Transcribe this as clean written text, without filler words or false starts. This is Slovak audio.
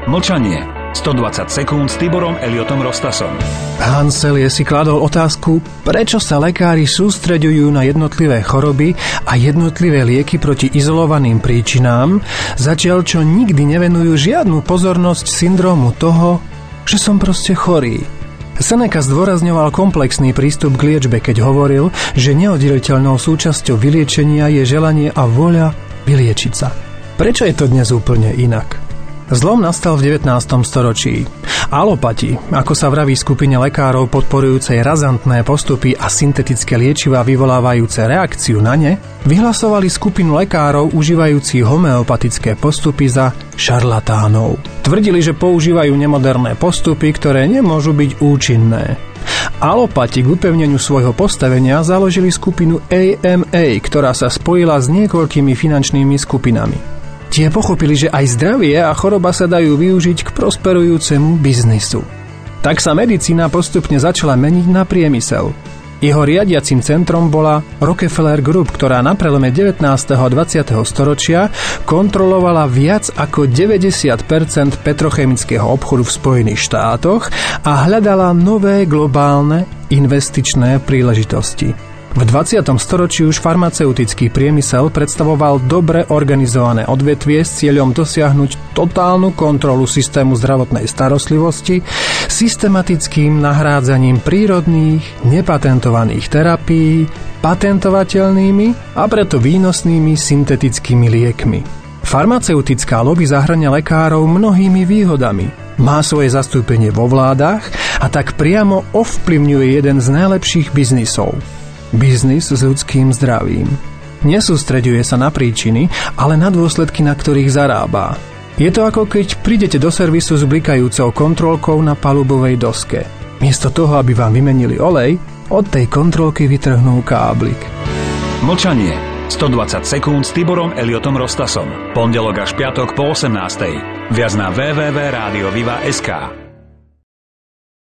Mlčanie. 120 sekúnd s Tiborom Eliotom Rostasom. Hanselie si kladol otázku, prečo sa lekári sústreďujú na jednotlivé choroby a jednotlivé lieky proti izolovaným príčinám, zatiaľ čo nikdy nevenujú žiadnu pozornosť syndrómu toho, že som proste chorý. Seneca zdôrazňoval komplexný prístup k liečbe, keď hovoril, že neoddeliteľnou súčasťou vyliečenia je želanie a vôľa vyliečiť sa. Prečo je to dnes úplne inak? Zlom nastal v 19. storočí. Alopati, ako sa vraví skupine lekárov podporujúcej razantné postupy a syntetické liečivá vyvolávajúce reakciu na ne, vyhlasovali skupinu lekárov užívajúcich homeopatické postupy za šarlatánov. Tvrdili, že používajú nemoderné postupy, ktoré nemôžu byť účinné. Alopati k upevneniu svojho postavenia založili skupinu AMA, ktorá sa spojila s niekoľkými finančnými skupinami. Tie pochopili, že aj zdravie a choroba sa dajú využiť k prosperujúcemu biznisu. Tak sa medicína postupne začala meniť na priemysel. Jeho riadiacim centrom bola Rockefeller Group, ktorá na prelome 19. a 20. storočia kontrolovala viac ako 90% petrochemického obchodu v Spojených štátoch a hľadala nové globálne investičné príležitosti. V 20. storočí už farmaceutický priemysel predstavoval dobre organizované odvetvie s cieľom dosiahnuť totálnu kontrolu systému zdravotnej starostlivosti systematickým nahrádzaním prírodných, nepatentovaných terapií, patentovateľnými a preto výnosnými syntetickými liekmi. Farmaceutická lobby zahŕňa lekárov mnohými výhodami. Má svoje zastúpenie vo vládach a tak priamo ovplyvňuje jeden z najlepších biznisov. Biznis s ľudským zdravím. Nesústreďuje sa na príčiny, ale na dôsledky, na ktorých zarába. Je to ako keď prídete do servisu s blikajúcou kontrolkou na palubovej doske. Miesto toho, aby vám vymenili olej, od tej kontrolky vytrhnú káblik. Mlčanie. 120 sekúnd s Tiborom Eliotom Rostasom. Pondelok až piatok po 18:00. Viac na www.radioviva.sk.